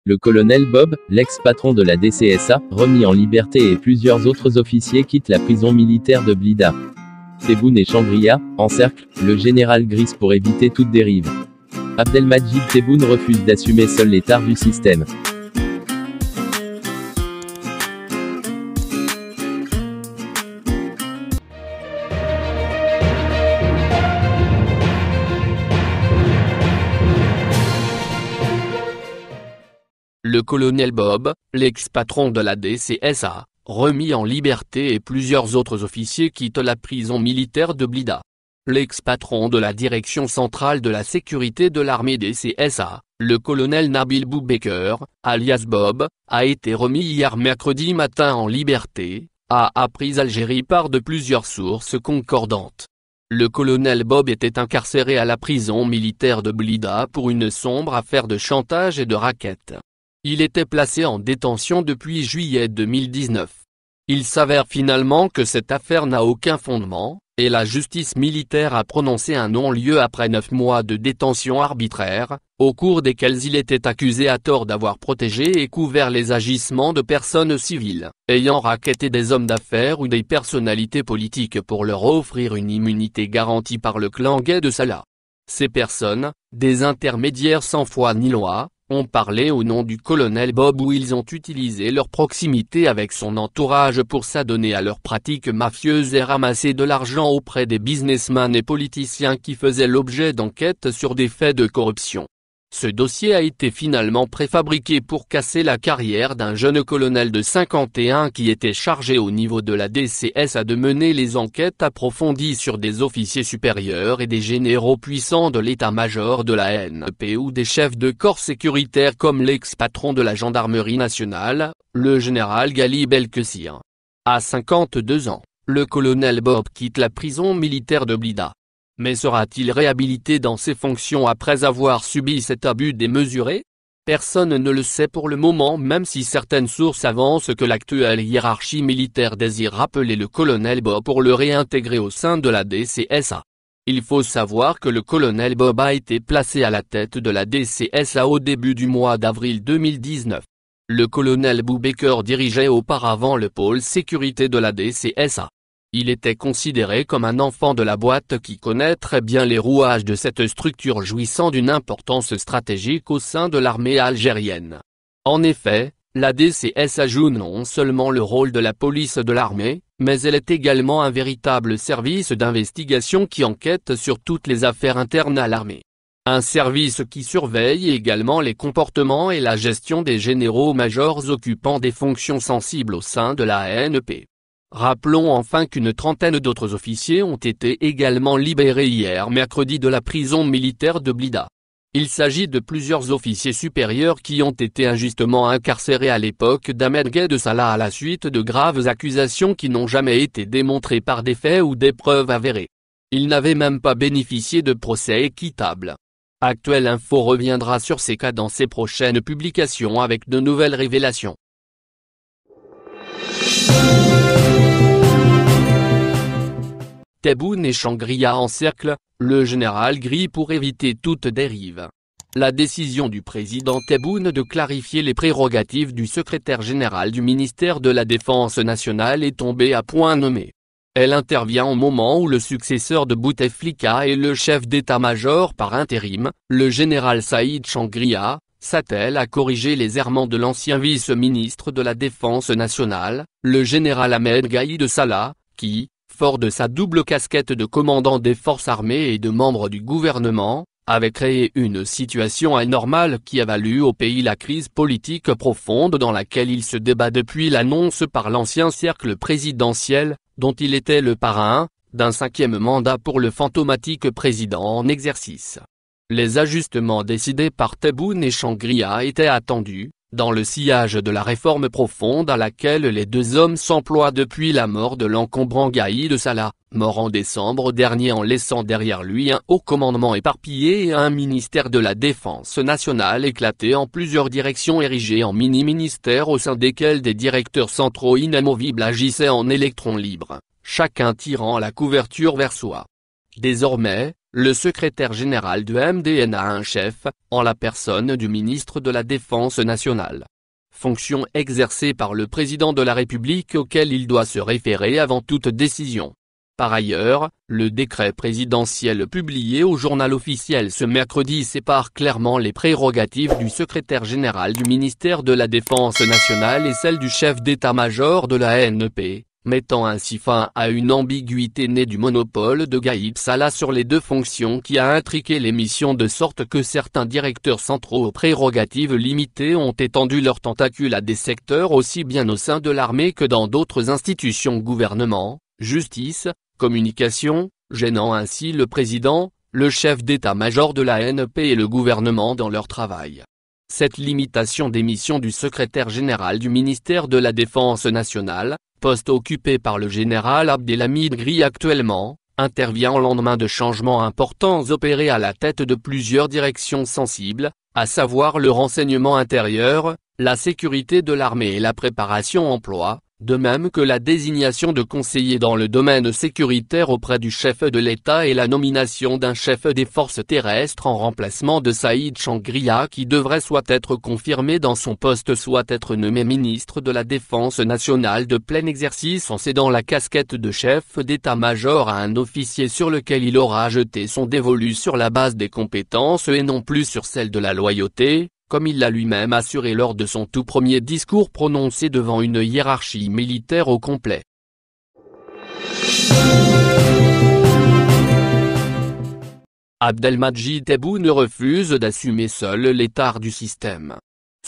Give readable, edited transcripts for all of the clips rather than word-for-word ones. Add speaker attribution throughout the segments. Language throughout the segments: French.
Speaker 1: Le colonel Bob, l'ex-patron de la DCSA, remis en liberté et plusieurs autres officiers quittent la prison militaire de Blida. Tebboune et Changria encerclent le général Gris pour éviter toute dérive. Abdelmadjid Tebboune refuse d'assumer seul les tares du système.
Speaker 2: Le colonel Bob, l'ex-patron de la DCSA, remis en liberté et plusieurs autres officiers quittent la prison militaire de Blida. L'ex-patron de la direction centrale de la sécurité de l'armée DCSA, le colonel Nabil Boubaker, alias Bob, a été remis hier mercredi matin en liberté, a appris Algérie par de plusieurs sources concordantes. Le colonel Bob était incarcéré à la prison militaire de Blida pour une sombre affaire de chantage et de racket. Il était placé en détention depuis juillet 2019. Il s'avère finalement que cette affaire n'a aucun fondement, et la justice militaire a prononcé un non-lieu après 9 mois de détention arbitraire, au cours desquels il était accusé à tort d'avoir protégé et couvert les agissements de personnes civiles, ayant racketé des hommes d'affaires ou des personnalités politiques pour leur offrir une immunité garantie par le clan gay de Salah. Ces personnes, des intermédiaires sans foi ni loi, ont parlé au nom du colonel Bob où ils ont utilisé leur proximité avec son entourage pour s'adonner à leurs pratiques mafieuses et ramasser de l'argent auprès des businessmen et politiciens qui faisaient l'objet d'enquêtes sur des faits de corruption. Ce dossier a été finalement préfabriqué pour casser la carrière d'un jeune colonel de 51 qui était chargé au niveau de la DCSA de mener les enquêtes approfondies sur des officiers supérieurs et des généraux puissants de l'état-major de la ANP ou des chefs de corps sécuritaires comme l'ex-patron de la gendarmerie nationale, le général Ghali Belkacir. À 52 ans, le colonel Bob quitte la prison militaire de Blida. Mais sera-t-il réhabilité dans ses fonctions après avoir subi cet abus démesuré? Personne ne le sait pour le moment, même si certaines sources avancent que l'actuelle hiérarchie militaire désire rappeler le colonel Bob pour le réintégrer au sein de la DCSA. Il faut savoir que le colonel Bob a été placé à la tête de la DCSA au début du mois d'avril 2019. Le colonel Boubaker dirigeait auparavant le pôle sécurité de la DCSA. Il était considéré comme un enfant de la boîte qui connaît très bien les rouages de cette structure jouissant d'une importance stratégique au sein de l'armée algérienne. En effet, la DCSA joue non seulement le rôle de la police de l'armée, mais elle est également un véritable service d'investigation qui enquête sur toutes les affaires internes à l'armée. Un service qui surveille également les comportements et la gestion des généraux-majors occupant des fonctions sensibles au sein de la ANP. Rappelons enfin qu'une trentaine d'autres officiers ont été également libérés hier mercredi de la prison militaire de Blida. Il s'agit de plusieurs officiers supérieurs qui ont été injustement incarcérés à l'époque d'Ahmed Gay de Salah à la suite de graves accusations qui n'ont jamais été démontrées par des faits ou des preuves avérées. Ils n'avaient même pas bénéficié de procès équitables. Actuelle Info reviendra sur ces cas dans ses prochaines publications avec de nouvelles révélations. Tebboune et Changria encerclent le général Gris pour éviter toute dérive. La décision du président Tebboune de clarifier les prérogatives du secrétaire général du ministère de la Défense nationale est tombée à point nommé. Elle intervient au moment où le successeur de Bouteflika et le chef d'état-major par intérim, le général Saïd Changria, s'attelle à corriger les errements de l'ancien vice-ministre de la Défense nationale, le général Ahmed Gaïd Salah, qui, fort de sa double casquette de commandant des forces armées et de membre du gouvernement, avait créé une situation anormale qui a valu au pays la crise politique profonde dans laquelle il se débat depuis l'annonce par l'ancien cercle présidentiel, dont il était le parrain, d'un 5e mandat pour le fantomatique président en exercice. Les ajustements décidés par Tebboune et Changria étaient attendus, dans le sillage de la réforme profonde à laquelle les deux hommes s'emploient depuis la mort de l'encombrant Gaïd Salah, mort en décembre dernier en laissant derrière lui un haut commandement éparpillé et un ministère de la Défense nationale éclaté en plusieurs directions érigées en mini-ministères au sein desquels des directeurs centraux inamovibles agissaient en électrons libres, chacun tirant la couverture vers soi. Désormais, Le secrétaire général du MDN a un chef, en la personne du ministre de la Défense nationale. Fonction exercée par le président de la République auquel il doit se référer avant toute décision. Par ailleurs, le décret présidentiel publié au journal officiel ce mercredi sépare clairement les prérogatives du secrétaire général du ministère de la Défense nationale et celles du chef d'état-major de la NEP, mettant ainsi fin à une ambiguïté née du monopole de Gaïd Salah sur les deux fonctions qui a intriqué les missions de sorte que certains directeurs centraux aux prérogatives limitées ont étendu leurs tentacules à des secteurs aussi bien au sein de l'armée que dans d'autres institutions gouvernement, justice, communication, gênant ainsi le président, le chef d'état-major de la NEP et le gouvernement dans leur travail. Cette limitation des missions du secrétaire général du ministère de la Défense nationale, poste occupé par le général Abdelhamid Gri actuellement, intervient au lendemain de changements importants opérés à la tête de plusieurs directions sensibles, à savoir le renseignement intérieur, la sécurité de l'armée et la préparation emploi, de même que la désignation de conseillers dans le domaine sécuritaire auprès du chef de l'État et la nomination d'un chef des forces terrestres en remplacement de Saïd Changria qui devrait soit être confirmé dans son poste soit être nommé ministre de la Défense nationale de plein exercice en cédant la casquette de chef d'état-major à un officier sur lequel il aura jeté son dévolu sur la base des compétences et non plus sur celle de la loyauté, comme il l'a lui-même assuré lors de son tout premier discours prononcé devant une hiérarchie militaire au complet. Abdelmadjid Tebboune refuse d'assumer seul l'étard du système.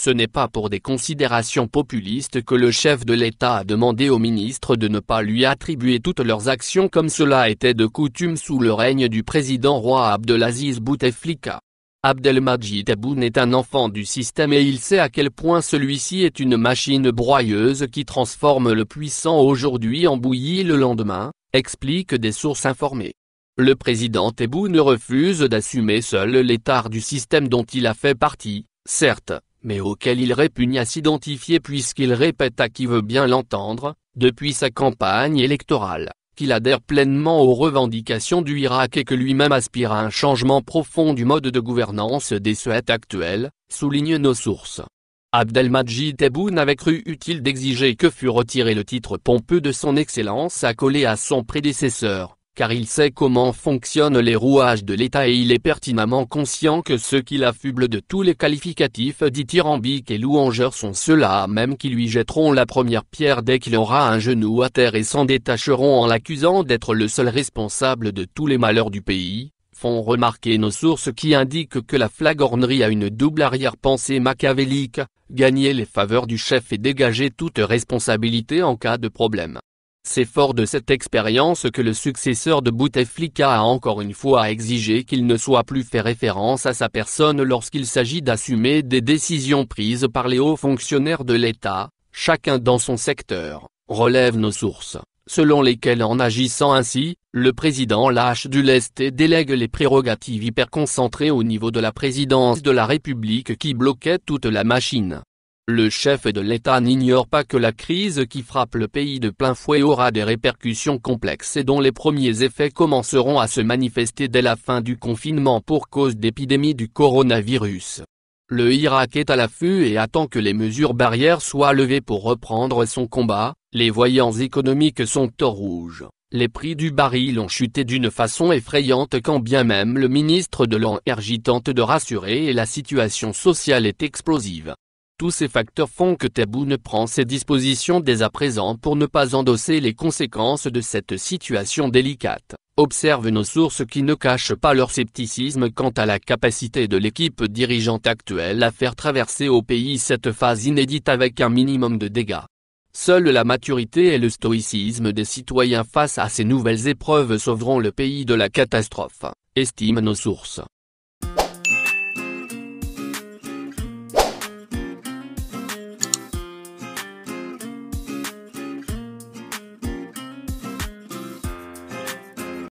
Speaker 2: Ce n'est pas pour des considérations populistes que le chef de l'État a demandé au ministre de ne pas lui attribuer toutes leurs actions comme cela était de coutume sous le règne du président roi Abdelaziz Bouteflika. Abdelmadjid Tebboune est un enfant du système et il sait à quel point celui-ci est une machine broyeuse qui transforme le puissant aujourd'hui en bouilli le lendemain, expliquent des sources informées. Le président Tebboune refuse d'assumer seul l'étard du système dont il a fait partie, certes, mais auquel il répugne à s'identifier puisqu'il répète à qui veut bien l'entendre, depuis sa campagne électorale, qu'il adhère pleinement aux revendications du Irak et que lui-même aspire à un changement profond du mode de gouvernance des Suèdes actuels, soulignent nos sources. Abdelmadjid Tebboune avait cru utile d'exiger que fût retiré le titre pompeux de son Excellence accolé à son prédécesseur, car il sait comment fonctionnent les rouages de l'État et il est pertinemment conscient que ceux qui l'affublent de tous les qualificatifs dithyrambiques et louangeurs sont ceux-là même qui lui jetteront la première pierre dès qu'il aura un genou à terre et s'en détacheront en l'accusant d'être le seul responsable de tous les malheurs du pays, font remarquer nos sources qui indiquent que la flagornerie a une double arrière-pensée machiavélique, gagner les faveurs du chef et dégager toute responsabilité en cas de problème. C'est fort de cette expérience que le successeur de Bouteflika a encore une fois exigé qu'il ne soit plus fait référence à sa personne lorsqu'il s'agit d'assumer des décisions prises par les hauts fonctionnaires de l'État, chacun dans son secteur, relèvent nos sources, selon lesquelles en agissant ainsi, le président lâche du lest et délègue les prérogatives hyperconcentrées au niveau de la présidence de la République qui bloquait toute la machine. Le chef de l'État n'ignore pas que la crise qui frappe le pays de plein fouet aura des répercussions complexes et dont les premiers effets commenceront à se manifester dès la fin du confinement pour cause d'épidémie du coronavirus. Le Irak est à l'affût et attend que les mesures barrières soient levées pour reprendre son combat, les voyants économiques sont au rouge. Les prix du baril ont chuté d'une façon effrayante quand bien même le ministre de l'Énergie tente de rassurer et la situation sociale est explosive. Tous ces facteurs font que Tebboune prend ses dispositions dès à présent pour ne pas endosser les conséquences de cette situation délicate, observent nos sources qui ne cachent pas leur scepticisme quant à la capacité de l'équipe dirigeante actuelle à faire traverser au pays cette phase inédite avec un minimum de dégâts. Seule la maturité et le stoïcisme des citoyens face à ces nouvelles épreuves sauveront le pays de la catastrophe, estiment nos sources.